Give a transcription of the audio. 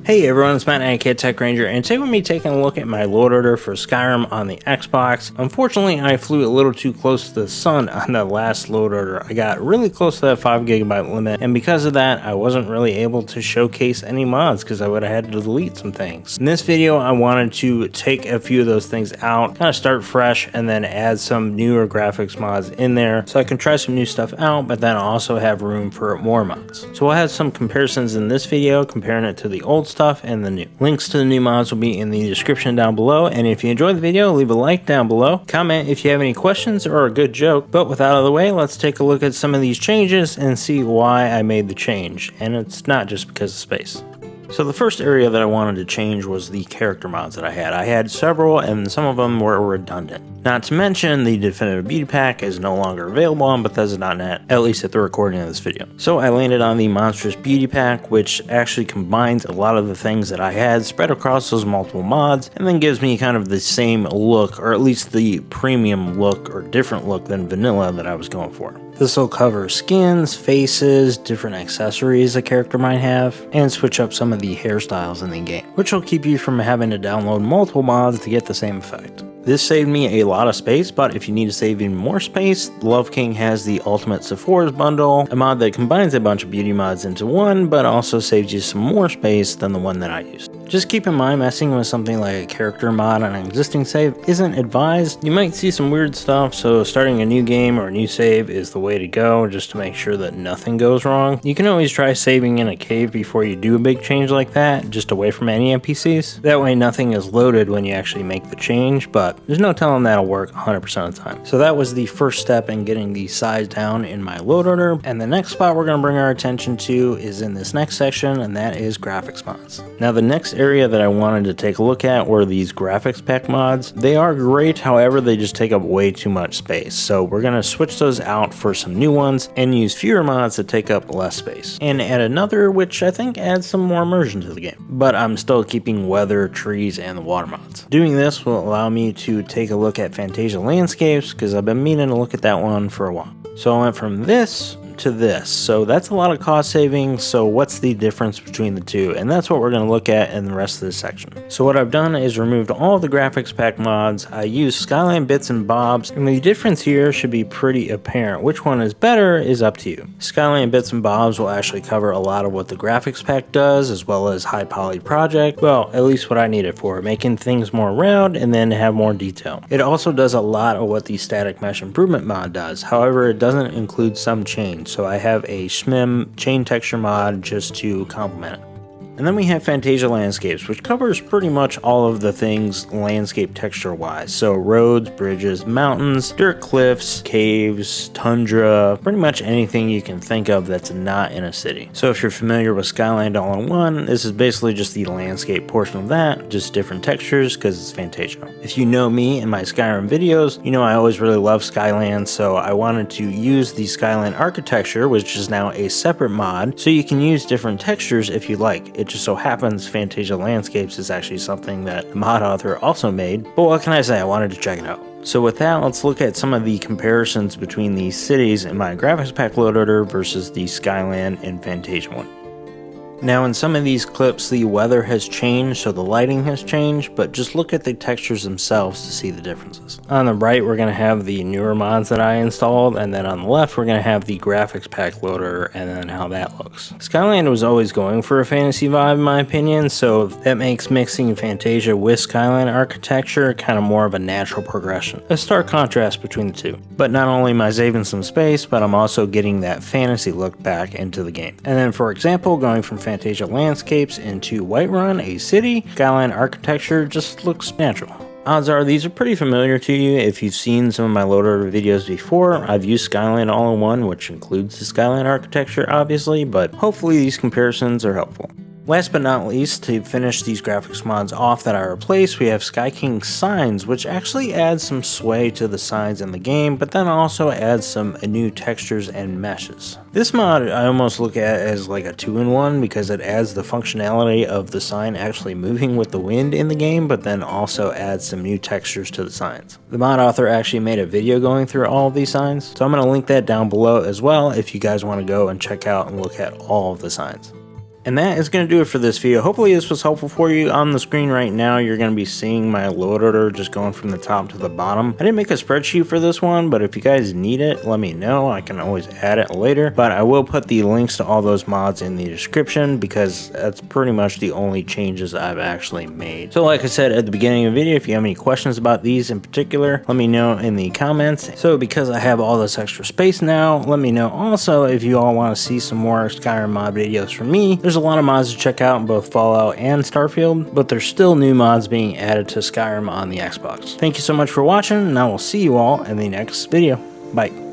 Hey everyone, it's Matt, Cat Tech Ranger, and today with me taking a look at my load order for Skyrim on the Xbox. Unfortunately, I flew a little too close to the sun on the last load order. I got really close to that 5GB limit, and because of that, I wasn't really able to showcase any mods because I would have had to delete some things. In this video, I wanted to take a few of those things out, kind of start fresh, and then add some newer graphics mods in there so I can try some new stuff out, but then also have room for more mods. So we'll have some comparisons in this video, comparing it to the old stuff and the new. Links to the new mods will be in the description down below, and if you enjoyed the video, leave a like down below. Comment if you have any questions or a good joke, but with that out of the way, let's take a look at some of these changes and see why I made the change, and it's not just because of space. So the first area that I wanted to change was the character mods that I had. I had several, and some of them were redundant. Not to mention, the Definitive Beauty Pack is no longer available on Bethesda.net, at least at the recording of this video. So I landed on the Monstrrous Beauty Pack, which actually combines a lot of the things that I had spread across those multiple mods, and then gives me kind of the same look, or at least the premium look, or different look than vanilla that I was going for. This will cover skins, faces, different accessories a character might have, and switch up some of the hairstyles in the game, which will keep you from having to download multiple mods to get the same effect. This saved me a lot of space, but if you need to save even more space, Love King has the Ultimate Sephora's bundle, a mod that combines a bunch of beauty mods into one, but also saves you some more space than the one that I used. Just keep in mind, messing with something like a character mod on an existing save isn't advised. You might see some weird stuff, so starting a new game or a new save is the way to go, just to make sure that nothing goes wrong. You can always try saving in a cave before you do a big change like that, just away from any NPCs. That way nothing is loaded when you actually make the change, but there's no telling that'll work 100% of the time. So that was the first step in getting the size down in my load order, and the next spot we're going to bring our attention to is in this next section, and that is graphics mods. Now the next area that I wanted to take a look at were these graphics pack mods. They are great, however they just take up way too much space, so we're going to switch those out for some new ones and use fewer mods that take up less space, and add another which I think adds some more immersion to the game, but I'm still keeping weather, trees, and the water mods. Doing this will allow me to take a look at Fantasia Landscapes because I've been meaning to look at that one for a while. So I went from this to this, so that's a lot of cost savings. So what's the difference between the two? And that's what we're going to look at in the rest of this section. So what I've done is removed all the graphics pack mods. I used Skyland bits and bobs, and the difference here should be pretty apparent. Which one is better is up to you. Skyland bits and bobs will actually cover a lot of what the graphics pack does, as well as high poly project, well, at least what I need it for, making things more round and then have more detail. It also does a lot of what the static mesh improvement mod does, however it doesn't include some chains. So I have a SMIM chain texture mod just to complement it. And then we have Fantasia Landscapes, which covers pretty much all of the things landscape texture wise. So roads, bridges, mountains, dirt cliffs, caves, tundra, pretty much anything you can think of that's not in a city. So if you're familiar with Skyland All-in-One, this is basically just the landscape portion of that, just different textures because it's Fantasia. If you know me in my Skyrim videos, you know I always really love Skyland, so I wanted to use the Skyland Architecture, which is now a separate mod, so you can use different textures if you like. It just so happens Fantasia Landscapes is actually something that the mod author also made, but what can I say, I wanted to check it out. So with that, let's look at some of the comparisons between these cities in my graphics pack load order versus the Skyland and Fantasia one. Now in some of these clips the weather has changed, so the lighting has changed, but just look at the textures themselves to see the differences. On the right we're going to have the newer mods that I installed, and then on the left we're going to have the graphics pack loader and then how that looks. Skyland was always going for a fantasy vibe in my opinion, so that makes mixing Fantasia with Skyland Architecture kind of more of a natural progression. A stark contrast between the two. But not only am I saving some space, but I'm also getting that fantasy look back into the game. And then for example, going from Fantasia Landscapes into Whiterun, a city, Skyland Architecture just looks natural. Odds are these are pretty familiar to you if you've seen some of my load order videos before. I've used Skyland All-in-One, which includes the Skyland Architecture obviously, but hopefully these comparisons are helpful. Last but not least, to finish these graphics mods off that I replaced, we have Skyking Signs, which actually adds some sway to the signs in the game, but then also adds some new textures and meshes. This mod I almost look at as like a 2-in-1 because it adds the functionality of the sign actually moving with the wind in the game, but then also adds some new textures to the signs. The mod author actually made a video going through all of these signs, so I'm going to link that down below as well if you guys want to go and check out and look at all of the signs. And that is going to do it for this video. Hopefully this was helpful for you. On the screen right now, you're going to be seeing my load order just going from the top to the bottom. I didn't make a spreadsheet for this one, but if you guys need it, let me know. I can always add it later. But I will put the links to all those mods in the description because that's pretty much the only changes I've actually made. So like I said at the beginning of the video, if you have any questions about these in particular, let me know in the comments. So because I have all this extra space now, let me know also if you all want to see some more Skyrim mod videos from me. There's a lot of mods to check out in both Fallout and Starfield, but there's still new mods being added to Skyrim on the Xbox. Thank you so much for watching, and I will see you all in the next video. Bye.